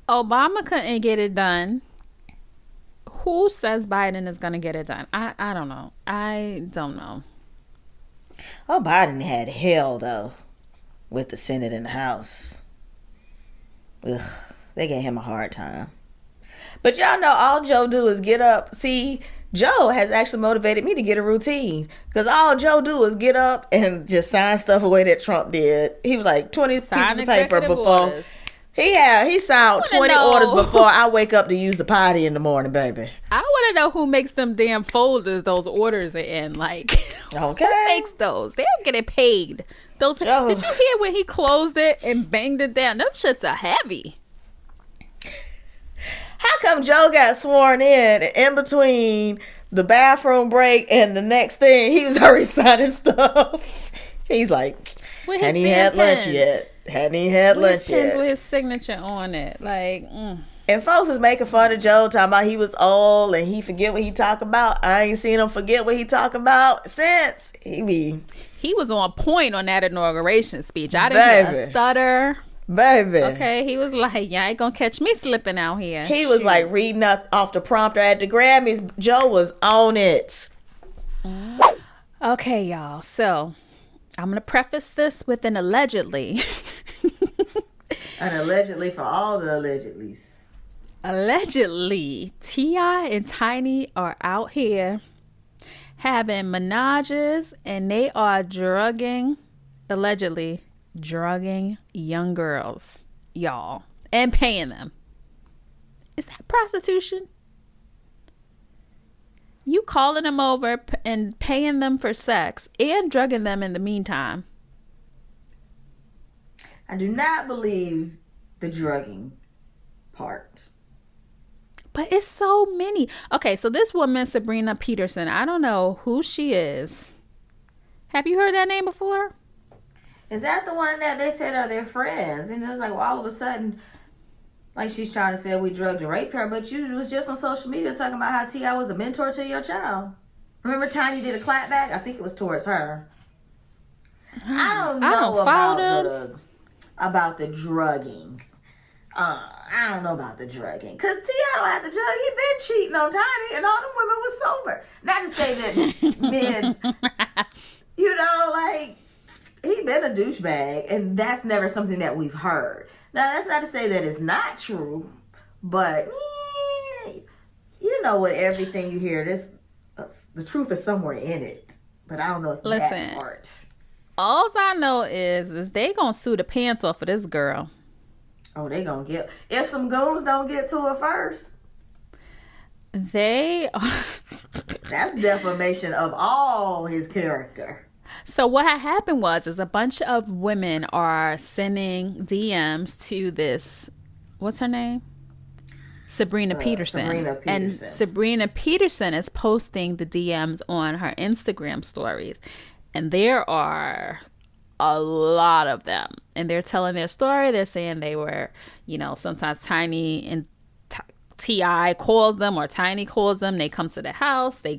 Obama couldn't get it done. Who says Biden is going to get it done? I don't know. I don't know. Oh, Biden had hell, though, with the Senate and the House. Ugh, they gave him a hard time. But y'all know all Joe do is get up. See, Joe has actually motivated me to get a routine. Because all Joe do is get up and just sign stuff away that Trump did. He was like 20 pieces of paper before. Orders. He signed 20 orders before I wake up to use the potty in the morning, baby. I want to know who makes them damn folders those orders are in. Like, okay. Who makes those? They don't get it paid. Those. Did you hear when he closed it and banged it down? Them shits are heavy. How come Joe got sworn in between the bathroom break and the next thing, he was already signing stuff? He's like, hadn't even had lunch yet. Hadn't even had lunch yet. Pens with his signature on it. Like, And folks is making fun of Joe, talking about he was old and he forget what he talking about. I ain't seen him forget what he talking about since. He was on point on that inauguration speech. I didn't hear a stutter. Baby. Okay, he was like, y'all ain't gonna catch me slipping out here. He was like reading off the prompter at the Grammys. Joe was on it. Okay, y'all. So, I'm gonna preface this with an allegedly. And allegedly for all the allegedlys. Allegedly, T.I. and Tiny are out here having menages and they are allegedly drugging young girls, y'all, and paying them. Is that prostitution? You calling them over and paying them for sex and drugging them in the meantime. I do not believe the drugging part. But it's so many. Okay, so this woman, Sabrina Peterson, I don't know who she is. Have you heard that name before? Is that the one that they said are their friends? And it was like, well, all of a sudden, like she's trying to say we drugged and raped her, but you was just on social media talking about how T.I. was a mentor to your child. Remember Tiny did a clapback? I think it was towards her. I don't know about the drugging. I don't know about the drugging. Because T.I. don't have to drug. He been cheating on Tiny and all them women was sober. Not to say that men, like, he been a douchebag, and that's never something that we've heard. Now, that's not to say that it's not true, but you know what? Everything you hear, the truth is somewhere in it. But I don't know if that part. All I know is they gonna sue the pants off of this girl. Oh, they gonna get, if some goons don't get to her first. That's defamation of all his character. So what had happened was a bunch of women are sending DMs to this, what's her name? Sabrina Peterson. And Sabrina Peterson is posting the DMs on her Instagram stories. And there are a lot of them. And they're telling their story. They're saying they were, sometimes Tiny and T.I. calls them or Tiny calls them. They come to the house. They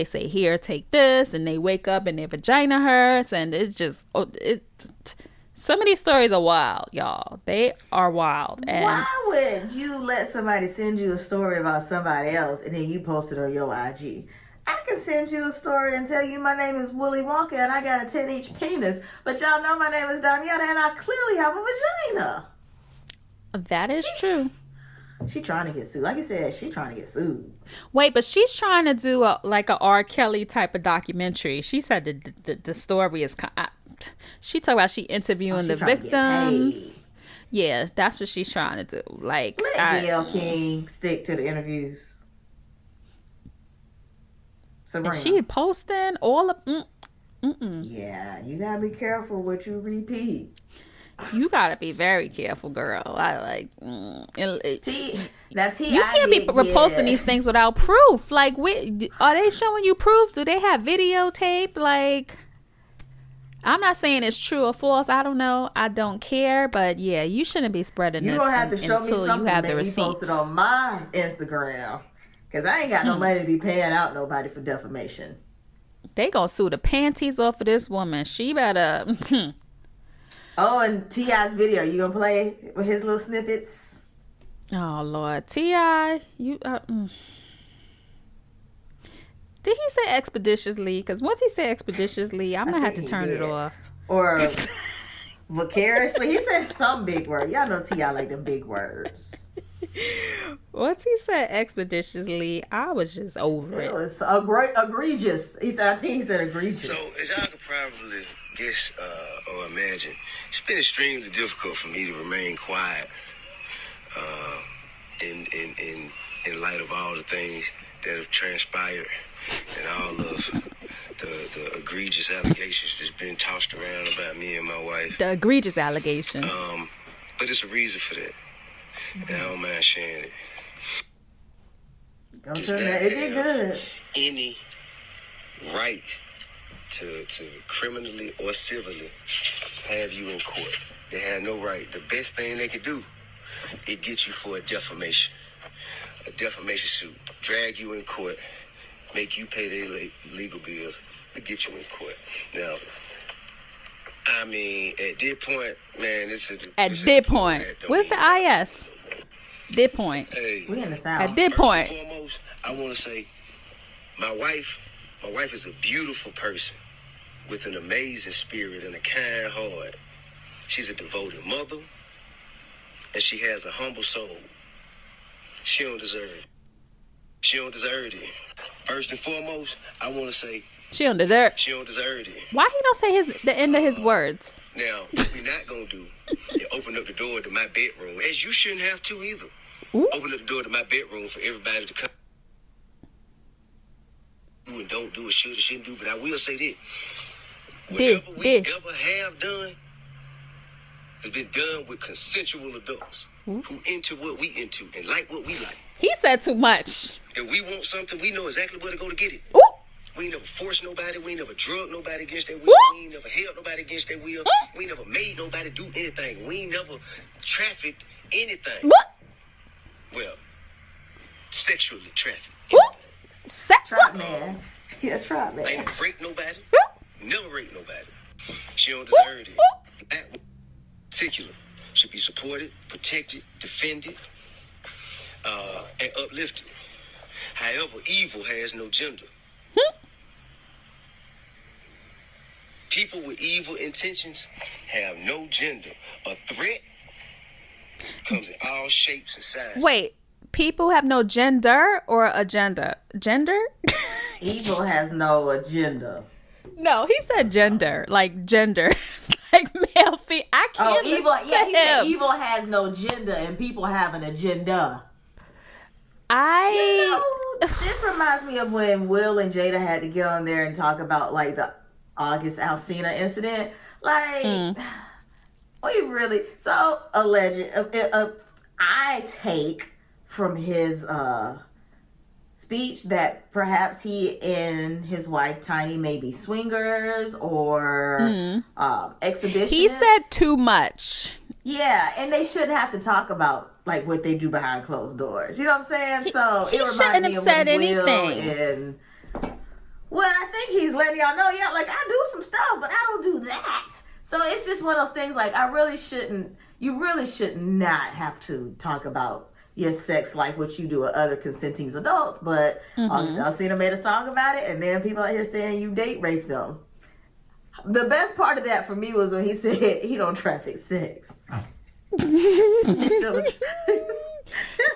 say, here, take this. And they wake up and their vagina hurts. And it's just, some of these stories are wild, y'all. They are wild. And why would you let somebody send you a story about somebody else and then you post it on your IG? I can send you a story and tell you my name is Willy Wonka and I got a 10-inch penis. But y'all know my name is Donyetta and I clearly have a vagina. That is true. She trying to get sued. Like you said, she trying to get sued. Wait, but she's trying to do a R. Kelly type of documentary. She said the story is... She talked about she interviewing the victims. Yeah, that's what she's trying to do. Like, let Gayle King stick to the interviews. Sabrina. And she posting all of... Yeah, you gotta be careful what you repeat. You gotta be very careful, girl. You can't be reposting these things without proof. Like, are they showing you proof? Do they have videotape? Like, I'm not saying it's true or false. I don't know. I don't care. But yeah, you shouldn't be spreading this until you have the receipts. Posted on my Instagram, because I ain't got no money to be paying out nobody for defamation. They gonna sue the panties off of this woman. She better. Oh, and T.I.'s video, you gonna play with his little snippets? Oh Lord, T.I., you. Did he say expeditiously? Because once he said expeditiously, I'm gonna have to turn it off. Or vicariously, he said some big word. Y'all know T.I. like them big words. Once he said expeditiously, I was just over it. It was egregious. I think he said egregious. So, as y'all could probably guess or imagine, it's been extremely difficult for me to remain quiet in light of all the things that have transpired and all of the egregious allegations that's been tossed around about me and my wife. The egregious allegations. But it's a reason for that. And I don't mind sharing it. It did good. Any right to criminally or civilly have you in court. They have no right. The best thing they could do is get you for a defamation suit, drag you in court, make you pay their legal bills to get you in court. Now, I mean, at this point, man, where's the IS? This point. Hey, we in the South. At this point. First and foremost, I want to say, my wife is a beautiful person with an amazing spirit and a kind heart. She's a devoted mother, and she has a humble soul. She don't deserve it. She don't deserve it. First and foremost, I want to say, she don't deserve it. Why he don't say the end of his words? Now, what we not gonna do is open up the door to my bedroom, as you shouldn't have to either. Ooh. Open up the door to my bedroom for everybody to come. Do and don't do, or should or shouldn't do, but I will say this. Whatever we ever have done has been done with consensual adults who into what we into and like what we like. He said too much. If we want something, we know exactly where to go to get it. Ooh. We ain't never forced nobody. We ain't never drugged nobody against their will. We ain't never held nobody against their will. We ain't never made nobody do anything. We ain't never trafficked anything. What? Well, sexually trafficked. Trap man. Yeah, trap man. I ain't never raped nobody. Never raped nobody. She don't deserve it. That particular should be supported, protected, defended, and uplifted. However, evil has no gender. People with evil intentions have no gender. A threat comes in all shapes and sizes. Wait, people have no gender or agenda? Gender? Evil has no agenda. No, he said gender, like gender, like male, female. I can't. Oh, evil. Yeah, he said evil has no gender, and people have an agenda. This reminds me of when Will and Jada had to get on there and talk about like the August Alsina incident. Like, we really alleged. I take from his speech that perhaps he and his wife Tiny may be swingers or exhibitionists. He said too much. Yeah, and they shouldn't have to talk about like what they do behind closed doors. You know what I'm saying? He shouldn't have said anything. Well, I think he's letting y'all know, yeah, like I do some stuff, but I don't do that. So it's just one of those things like you really should not have to talk about your sex life, which you do with other consenting adults. But August Alsina made a song about it, and then people out here saying you date rape them. The best part of that for me was when he said he don't traffic sex.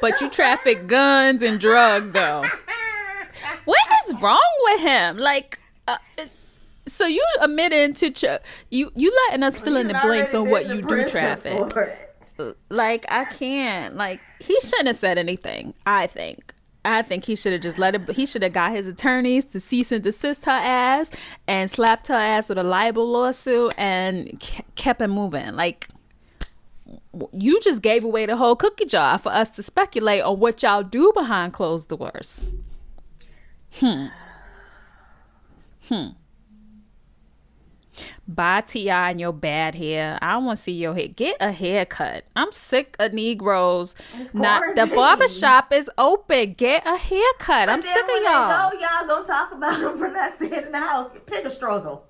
But you traffic guns and drugs, though. What is wrong with him? Like, so you admitting to you letting us fill in the blanks on what you do traffic. Like, I can't. Like, he shouldn't have said anything. I think he should have just let it. He should have got his attorneys to cease and desist her ass and slapped her ass with a libel lawsuit and kept it moving. Like, you just gave away the whole cookie jar for us to speculate on what y'all do behind closed doors. Bye, T.I. and your bad hair. I don't want to see your hair. Get a haircut. I'm sick of Negroes. The barbershop is open. Get a haircut. I'm sick of y'all. Y'all gonna talk about them for not staying in the house. Pick a struggle.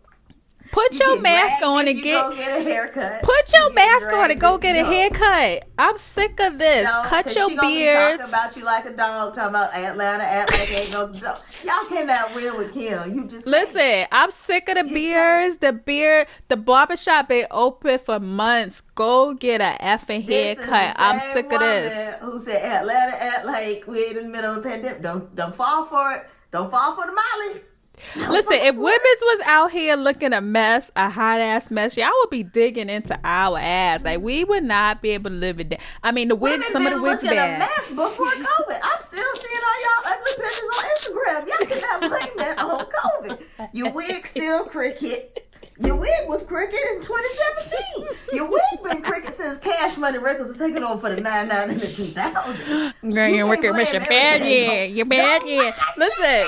Put your mask on and go get a haircut. Put your mask on and go get a haircut. I'm sick of this. No, Cut your she beards. Talking about you like a dog. Talking about Atlanta, act like ain't no dog. Y'all cannot win with Kim. You just listen. I'm sick of the beards. The barbershop been open for months. Go get a effing haircut. I'm sick of this. Who said Atlanta act like we in the middle of a pandemic? Don't fall for it. Don't fall for the Molly. Listen, if women's was out here looking a mess, a hot ass mess, y'all would be digging into our ass. Like, we would not be able to live it down. I mean, some of the wigs bad. A mess before COVID. I'm still seeing all y'all ugly pictures on Instagram. Y'all cannot blame that on COVID. Your wig still cricket. Your wig was cricket in 2017. Your wig been cricket since Cash Money Records was taking over for the 99 and the 2000. Girl, you're working with your bad year. Your bad year. Listen.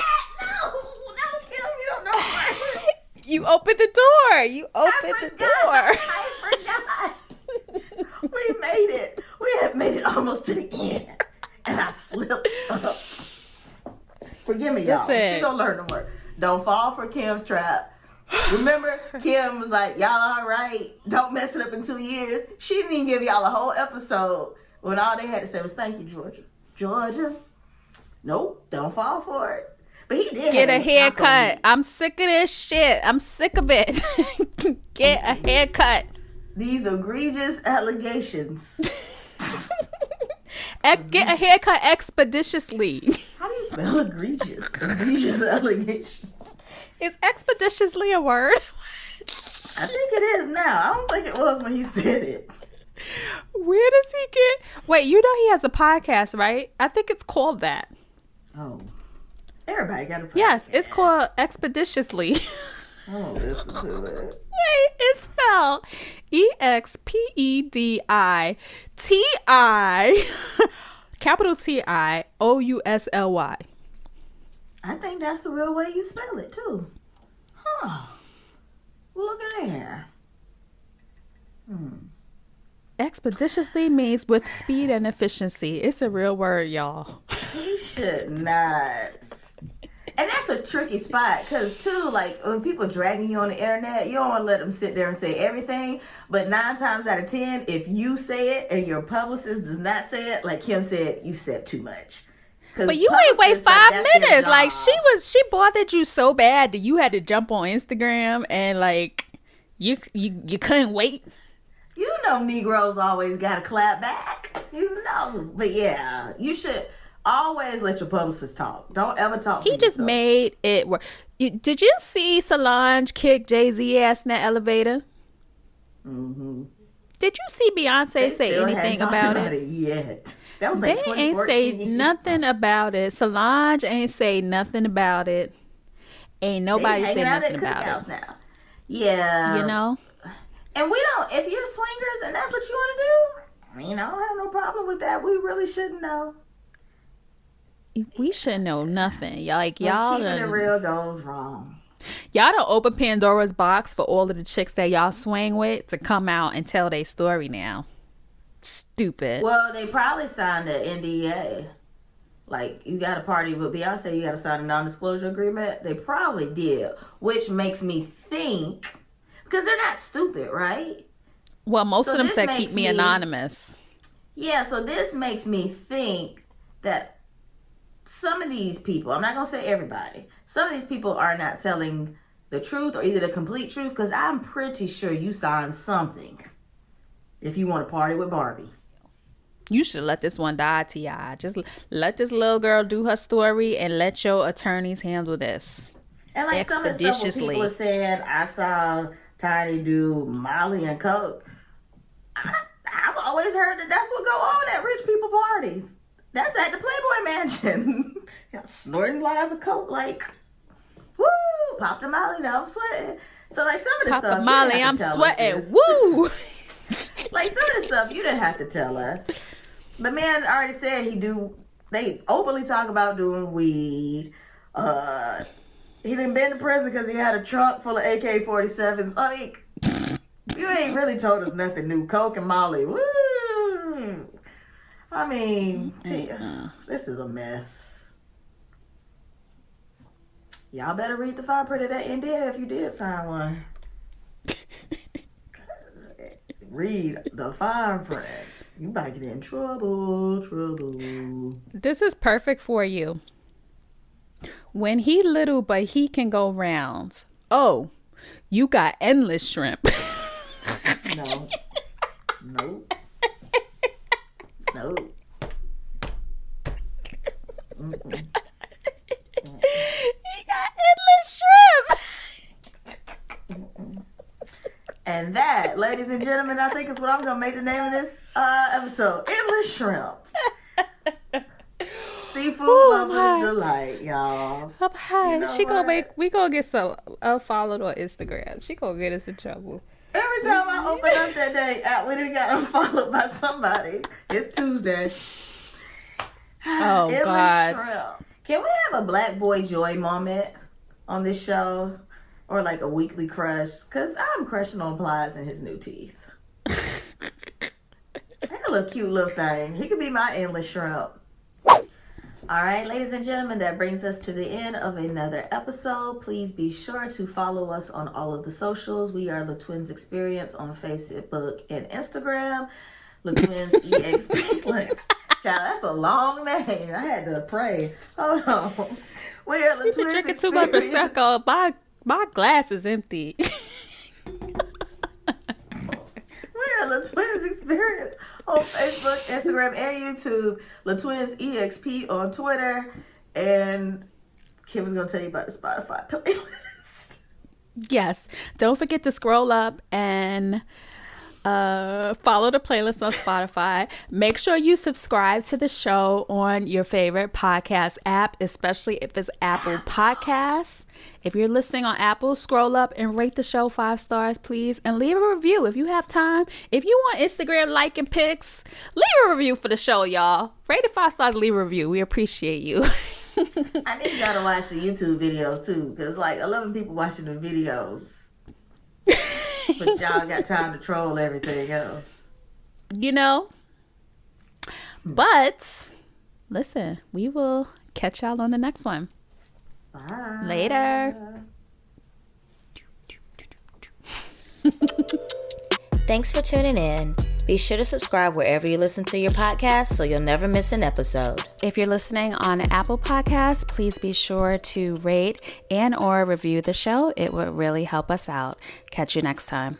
You opened the door. I forgot. We made it. We had made it almost to the end. And I slipped up. Forgive me, y'all. She gonna learn the word. Don't fall for Kim's trap. Remember, Kim was like, y'all all right. Don't mess it up in 2 years. She didn't even give y'all a whole episode when all they had to say was, thank you, Georgia. Georgia. Nope. Don't fall for it. But he did get a haircut. I'm sick of this shit. I'm sick of it. Get a haircut. These egregious allegations. Get a haircut expeditiously. How do you spell egregious? Egregious allegations. Is expeditiously a word? I think it is now. I don't think it was when he said it. Where does he get... Wait, you know he has a podcast, right? I think it's called that. Oh. Everybody got a podcast. Yes, it's called Expeditiously. Oh, listen to it. Wait, it's spelled EXPEDITI capital TIOUSLY. I think that's the real way you spell it too. Huh. Look at there. Expeditiously means with speed and efficiency. It's a real word, y'all. You should not. And that's a tricky spot because, too, like, when people dragging you on the internet, you don't want to let them sit there and say everything. But 9 times out of 10, if you say it and your publicist does not say it, like Kim said, you said too much. But you ain't wait 5 minutes. Like, she bothered you so bad that you had to jump on Instagram and, like, you couldn't wait. You know Negroes always got to clap back. You know. But, yeah, you should... Always let your publicist talk. Don't ever talk. He just made it work. Did you see Solange kick Jay-Z ass in that elevator? Mm-hmm. Did you see Beyonce say anything about it? Yet. That was like they ain't say nothing about it. Solange ain't say nothing about it. Ain't nobody say nothing about it. Now. Yeah. You know? And we don't, if you're swingers and that's what you want to do, I mean, I don't have no problem with that. We really shouldn't know. We should know nothing. Like, y'all keeping it real goes wrong. Y'all don't open Pandora's box for all of the chicks that y'all swing with to come out and tell their story now. Stupid. Well, they probably signed an NDA. Like, you got to party with Beyonce, you got to sign a non-disclosure agreement. They probably did, which makes me think, because they're not stupid, right? Well, most of them said keep me anonymous. Yeah, so this makes me think that some of these people, I'm not going to say everybody, some of these people are not telling the truth or either the complete truth, because I'm pretty sure you signed something if you want to party with Barbie. You should let this one die, T.I. Just let this little girl do her story and let your attorneys handle this. And like some of the stuff when people said, I saw Tiny do Molly and Coke. I've always heard that that's what go on at rich people parties. That's at the Playboy Mansion. Snorting lies of Coke, like, woo, popped a Molly, now I'm sweating. So, like, some of the Pop stuff. Pop a Molly, I'm sweating, woo. Like, some of the stuff you didn't have to tell us. The man already said they openly talk about doing weed. He didn't been to prison because he had a trunk full of AK-47s. Like, you ain't really told us nothing new. Coke and Molly, woo. I mean, this is a mess. Y'all better read the fine print of that NDA if you did sign one. read the fine print. You might get in trouble. This is perfect for you. When he little, but he can go rounds. Oh, you got endless shrimp. No. Nope. Nope. Mm-mm. He got endless shrimp. And that, ladies and gentlemen, I think is what I'm going to make the name of this episode. Endless shrimp. Seafood lovers delight, y'all. You know we gonna get some unfollowed on Instagram. She gonna get us in trouble. Every time I open up that day, we done got unfollowed by somebody. It's Tuesday. Oh, God. Shrimp. Can we have a Black Boy Joy moment on this show? Or like a weekly crush? Because I'm crushing on Plies and his new teeth. That little cute little thing. He could be my endless shrimp. All right, ladies and gentlemen, that brings us to the end of another episode. Please be sure to follow us on all of the socials. We are The Twins Experience on Facebook and Instagram. The Twins EXP. Look, child, that's a long name. I had to pray. Hold on. We are The Twins drinking too much Prosecco. My glass is empty. We are The Twins Experience on Facebook, Instagram, and YouTube. The Twins EXP on Twitter. And Kim was going to tell you about the Spotify playlist. Yes. Don't forget to scroll up and follow the playlist on Spotify. Make sure you subscribe to the show on your favorite podcast app, especially if it's Apple Podcasts. If you're listening on Apple, scroll up and rate the show 5 stars, please. And leave a review if you have time. If you want Instagram liking pics, leave a review for the show, y'all. Rate it 5 stars, leave a review. We appreciate you. I need y'all to watch the YouTube videos, too. Because, like, 11 people watching the videos. But y'all got time to troll everything else. You know? But, listen, we will catch y'all on the next one. Bye. Later. Thanks for tuning in. Be sure to subscribe wherever you listen to your podcast so you'll never miss an episode. If you're listening on Apple Podcasts, please be sure to rate and or review the show. It would really help us out. Catch you next time.